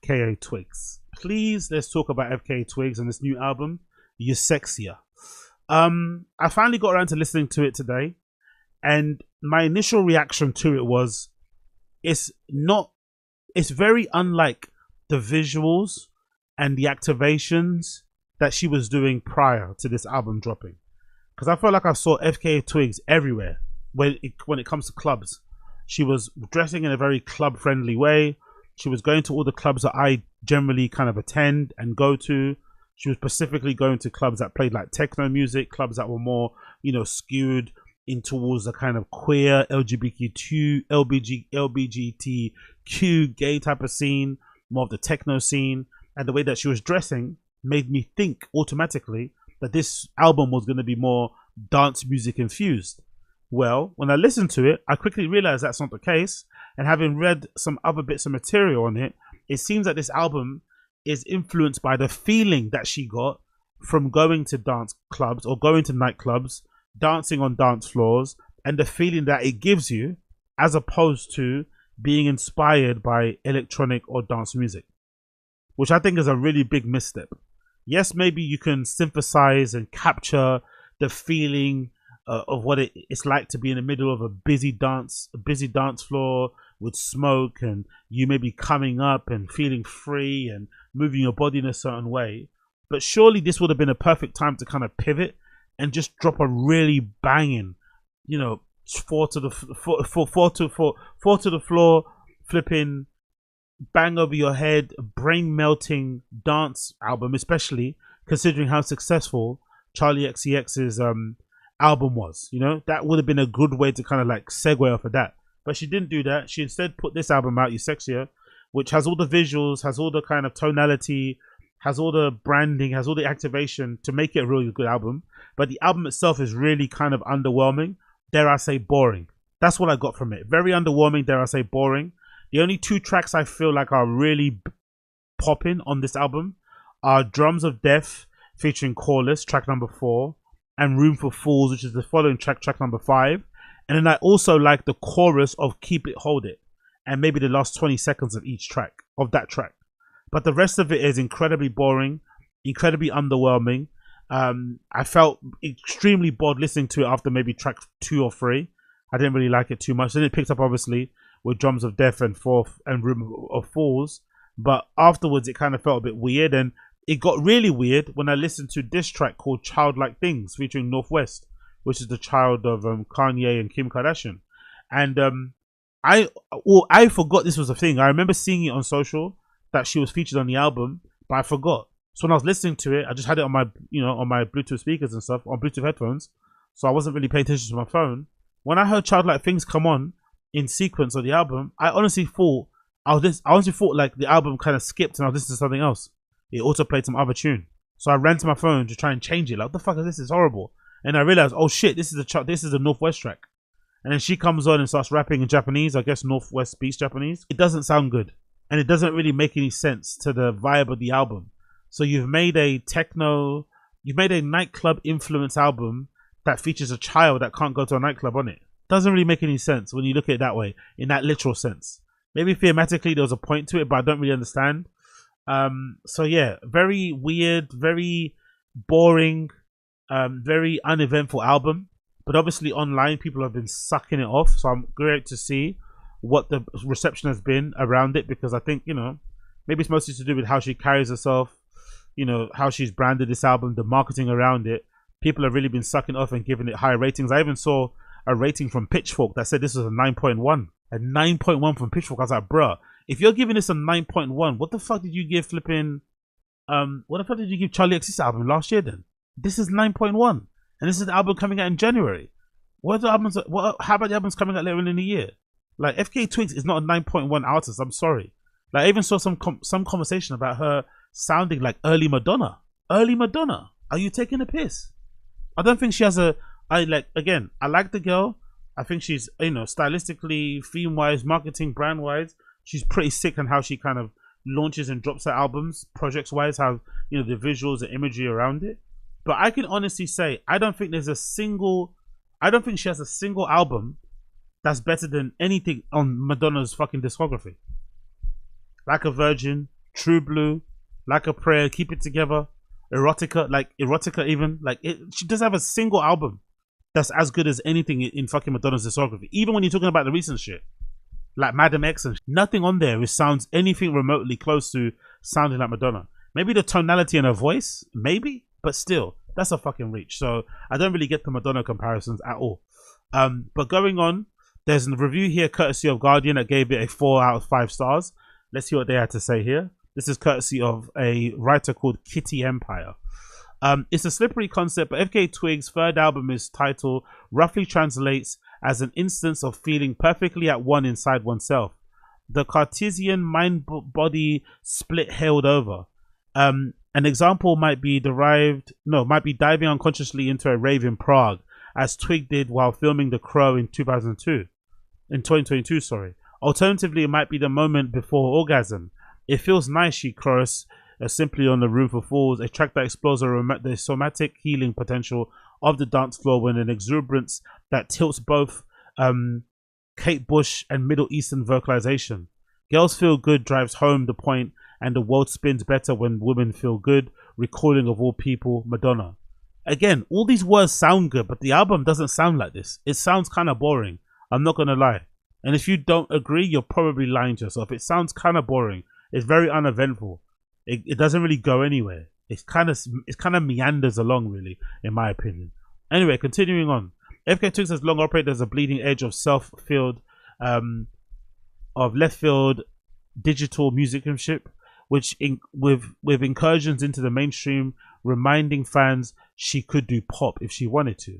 FKA Twigs. Please, let's talk about FKA Twigs and this new album, Eusexua. I finally got around to listening to it today, and my initial reaction to it was, it's very unlike the visuals and the activations that she was doing prior to this album dropping. Because I felt like I saw FKA Twigs everywhere when it comes to clubs. She was dressing in a very club friendly way. She was going to all the clubs that I generally kind of attend and go to. She was specifically going to clubs that played like techno music, clubs that were more, skewed in towards the kind of queer, LGBTQ gay type of scene, more of the techno scene. And the way that she was dressing made me think automatically that this album was going to be more dance music infused. Well, when I listened to it, I quickly realized that's not the case. And having read some other bits of material on it, it seems that this album is influenced by the feeling that she got from going to dance clubs or going to nightclubs, dancing on dance floors, and the feeling that it gives you, as opposed to being inspired by electronic or dance music, which I think is a really big misstep. Yes, maybe you can synthesize and capture the feeling of what it's like to be in the middle of a busy dance floor with smoke, and you may be coming up and feeling free and moving your body in a certain way. But surely this would have been a perfect time to kind of pivot and just drop a really banging, four to the floor, flipping, bang over your head, brain melting dance album, especially considering how successful Charlie XCX's album was. That would have been a good way to kind of like segue off of that. But she didn't do that. She instead put this album out, Eusexua, which has all the visuals, has all the kind of tonality, has all the branding, has all the activation to make it a really good album. But the album itself is really kind of underwhelming. Dare I say boring. That's what I got from it. Very underwhelming, dare I say boring. The only two tracks I feel like are really popping on this album are Drums of Death featuring Chorus, track number 4, and Room for Fools, which is the following track, track number 5. And then I also like the chorus of Keep It, Hold It, and maybe the last 20 seconds of each track, of that track. But the rest of it is incredibly boring, incredibly underwhelming. I felt extremely bored listening to it after maybe track 2 or 3. I didn't really like it too much. Then it picked up obviously with Drums of Death and Fourth and Room of Fools. But afterwards it kind of felt a bit weird, and it got really weird when I listened to this track called Childlike Things featuring Northwest, which is the child of Kanye and Kim Kardashian. And I forgot this was a thing. I remember seeing it on social that she was featured on the album, but I forgot. So when I was listening to it, I just had it on my, on my Bluetooth speakers and stuff, on Bluetooth headphones. So I wasn't really paying attention to my phone. When I heard Childlike Things come on in sequence of the album, I honestly thought like the album kind of skipped and I was listening to something else. It also played some other tune. So I ran to my phone to try and change it. Like, what the fuck is this? It's horrible. And I realized, oh shit, this is a Northwest track. And then she comes on and starts rapping in Japanese. I guess Northwest speaks Japanese. It doesn't sound good. And it doesn't really make any sense to the vibe of the album. So you've made a nightclub influence album that features a child that can't go to a nightclub on it. Doesn't really make any sense when you look at it that way, in that literal sense. Maybe thematically there was a point to it, but I don't really understand. So yeah, very weird, very boring, very uneventful album. But obviously online people have been sucking it off, so I'm great to see what the reception has been around it, because I think, maybe it's mostly to do with how she carries herself, how she's branded this album, the marketing around it. People have really been sucking off and giving it high ratings. I even saw a rating from Pitchfork that said this was a 9.1. A 9.1 from Pitchfork. I was like, bruh, if you're giving this a 9.1, what the fuck did you give flipping what the fuck did you give Charlie XC's album last year then? This is 9.1. And this is the album coming out in January. How about the albums coming out later in the year? Like, FKA Twigs is not a 9.1 artist, I'm sorry. Like, I even saw some conversation about her sounding like early Madonna. Early Madonna. Are you taking a piss? I don't think she has I like the girl. I think she's, stylistically, theme-wise, marketing, brand-wise, she's pretty sick on how she kind of launches and drops her albums, projects-wise, how, the visuals and imagery around it. But I can honestly say, I don't think she has a single album that's better than anything on Madonna's fucking discography. Like a Virgin, True Blue, Like a Prayer, Keep It Together, Erotica even. Like she does have a single album that's as good as anything in fucking Madonna's discography. Even when you're talking about the recent shit, like Madam X and nothing on there which sounds anything remotely close to sounding like Madonna. Maybe the tonality in her voice, maybe, but still, that's a fucking reach. So I don't really get the Madonna comparisons at all. But going on, there's a review here courtesy of Guardian that gave it a 4 out of 5 stars. Let's see what they had to say here. This is courtesy of a writer called Kitty Empire. It's a slippery concept, but FK Twigs' third album is title roughly translates as an instance of feeling perfectly at one inside oneself. The Cartesian mind-body split held over. An example might be diving unconsciously into a rave in Prague, as Twig did while filming The Crow in 2022, sorry. Alternatively, it might be the moment before orgasm. It feels nice, she chorus, simply on The Room for Fools, a track that explores the somatic healing potential of the dance floor with an exuberance that tilts both Kate Bush and Middle Eastern vocalization. Girls Feel Good drives home the point, and the world spins better when women feel good, recalling of all people, Madonna. Again, all these words sound good, but the album doesn't sound like this. It sounds kind of boring. I'm not going to lie. And if you don't agree, you're probably lying to yourself. It sounds kind of boring. It's very uneventful. It doesn't really go anywhere. It kind of meanders along, really, in my opinion. Anyway, continuing on. FK Twigs has long operated as a bleeding edge of left field digital musicianship, which with incursions into the mainstream, reminding fans she could do pop if she wanted to.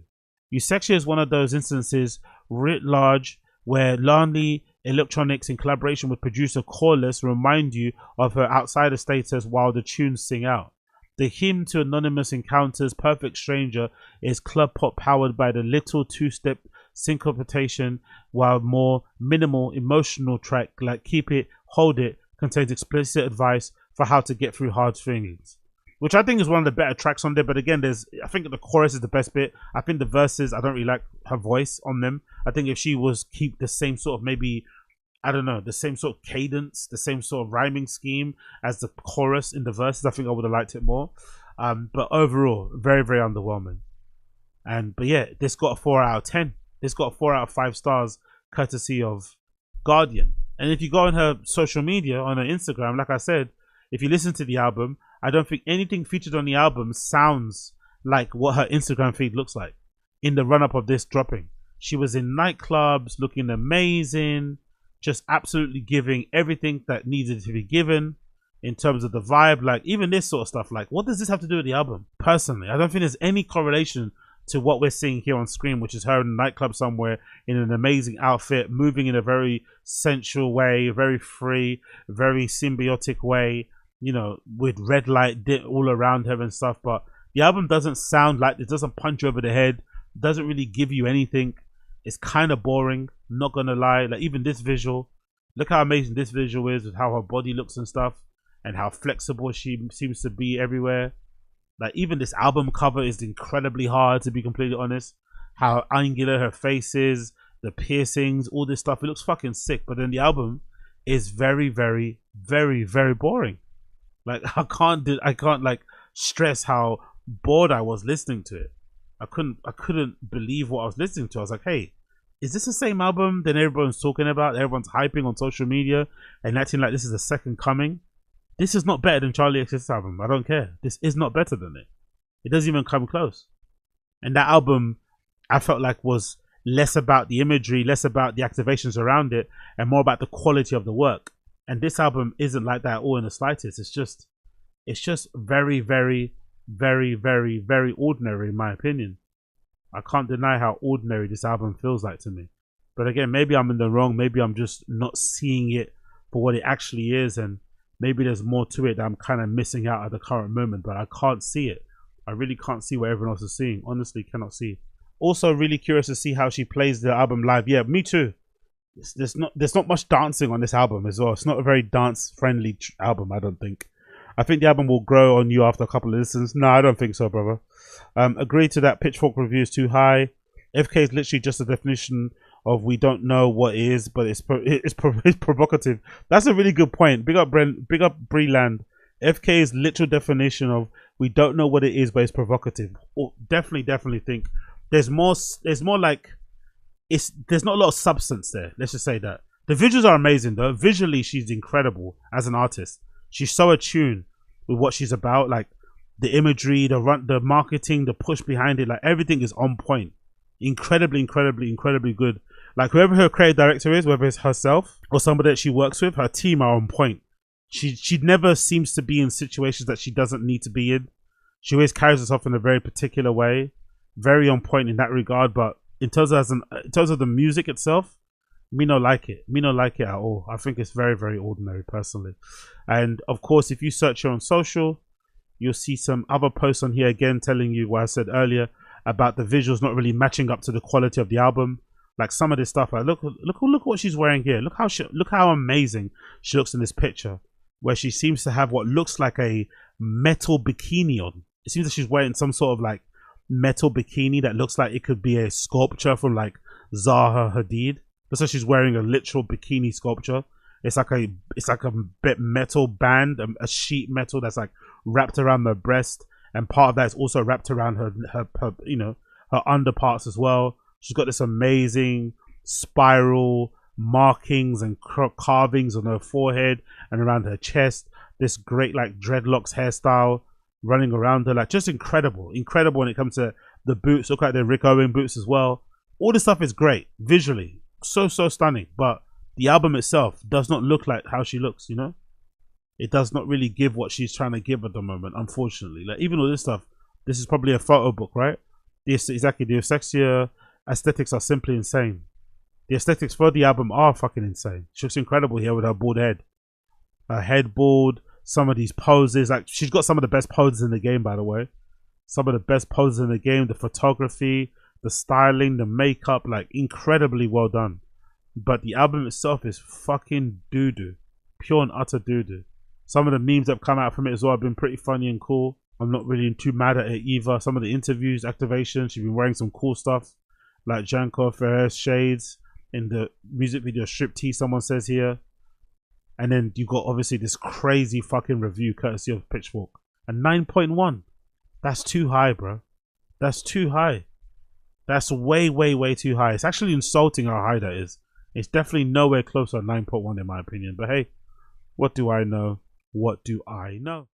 Eusexua is one of those instances writ large where Larnley Electronics in collaboration with producer Corliss remind you of her outsider status while the tunes sing out. The hymn to anonymous encounters, Perfect Stranger, is club pop powered by the little two-step syncopation, while more minimal emotional track like Keep It, Hold It contains explicit advice for how to get through hard feelings, which I think is one of the better tracks on there. But again, I think the chorus is the best bit. I think the verses, I don't really like her voice on them. I think if she was keep the same sort of the same sort of cadence, the same sort of rhyming scheme as the chorus in the verses, I think I would have liked it more. But overall, very, very underwhelming. But yeah, this got a 4 out of 10. This got a 4 out of 5 stars, courtesy of Guardian. And if you go on her social media, on her Instagram, like I said, if you listen to the album, I don't think anything featured on the album sounds like what her Instagram feed looks like in the run-up of this dropping. She was in nightclubs, looking amazing, just absolutely giving everything that needed to be given in terms of the vibe. Like, even this sort of stuff, like, what does this have to do with the album? Personally, I don't think there's any correlation to what we're seeing here on screen, which is her in a nightclub somewhere in an amazing outfit, moving in a very sensual way, very free, very symbiotic way, you know, with red light all around her and stuff. But the album doesn't sound like, it doesn't punch you over the head, doesn't really give you anything. It's kind of boring, not gonna lie. Like, even this visual, look how amazing this visual is with how her body looks and stuff, and how flexible she seems to be everywhere. Like, even this album cover is incredibly hard, to be completely honest. How angular her face is, the piercings, all this stuff, it looks fucking sick. But then the album is very, very, very, very boring. Like, I can't like stress how bored I was listening to it. I couldn't believe what I was listening to. I was like, hey, is this the same album that everyone's talking about, everyone's hyping on social media and acting like this is the second coming? This is not better than Charlie XCX's album. I don't care. This is not better than it. It doesn't even come close. And that album, I felt like, was less about the imagery, less about the activations around it, and more about the quality of the work. And this album isn't like that at all in the slightest. It's just very, very, very, very, very ordinary in my opinion. I can't deny how ordinary this album feels like to me. But again, maybe I'm in the wrong. Maybe I'm just not seeing it for what it actually is, and maybe there's more to it that I'm kind of missing out at the current moment, but I can't see it. I really can't see what everyone else is seeing. Honestly, cannot see. Also, really curious to see how she plays the album live. Yeah, me too. There's not much dancing on this album as well. It's not a very dance-friendly album, I don't think. I think the album will grow on you after a couple of listens. No, I don't think so, brother. Agree to that. Pitchfork review is too high. FK is literally just a definition of we don't know what it is, but it's provocative. That's a really good point. Big up Brent, big up Breland. FK's literal definition of we don't know what it is, but it's provocative. Definitely think there's more like there's not a lot of substance there. Let's just say that. The visuals are amazing though. Visually, she's incredible as an artist. She's so attuned with what she's about. Like the imagery, the marketing, the push behind it, like everything is on point. Incredibly good. Like whoever her creative director is, whether it's herself or somebody that she works with, her team are on point. She never seems to be in situations that she doesn't need to be in. She always carries herself in a very particular way, very on point in that regard. But in terms of the music itself, me not like it. Me not like it at all. I think it's very ordinary personally. And of course, if you search her on social, you'll see some other posts on here again telling you what I said earlier about the visuals not really matching up to the quality of the album. Like some of this stuff, like look what she's wearing here. Look how amazing she looks in this picture, where she seems to have what looks like a metal bikini on. It seems that she's wearing some sort of like metal bikini that looks like it could be a sculpture from like Zaha Hadid. Looks like she's wearing a literal bikini sculpture. It's like a bit metal band, a sheet metal that's like wrapped around her breast, and part of that is also wrapped around her you know, her underparts as well. She's got this amazing spiral markings and carvings on her forehead and around her chest. This great like dreadlocks hairstyle running around her, like just incredible when it comes to the boots. Look like the Rick Owen boots as well. All this stuff is great visually, so stunning, but the album itself does not look like how she looks, you know. It does not really give what she's trying to give at the moment, unfortunately. Like even all this stuff, this is probably a photo book, right? Yes, exactly. The Eusexua aesthetics are simply insane. The aesthetics for the album are fucking insane. She looks incredible here with her bald head. Her head bald, some of these poses. Like she's got some of the best poses in the game, by the way. Some of the best poses in the game. The photography, the styling, the makeup, like incredibly well done. But the album itself is fucking doo-doo. Pure and utter doo-doo. Some of the memes that have come out from it as well have been pretty funny and cool. I'm not really too mad at it either. Some of the interviews, activations, she's been wearing some cool stuff. Like Janko Ferrer's shades in the music video Striptease, someone says here. And then you got obviously this crazy fucking review courtesy of Pitchfork. And 9.1. That's too high, bro. That's too high. That's way too high. It's actually insulting how high that is. It's definitely nowhere close to 9.1 in my opinion. But hey, what do I know? What do I know?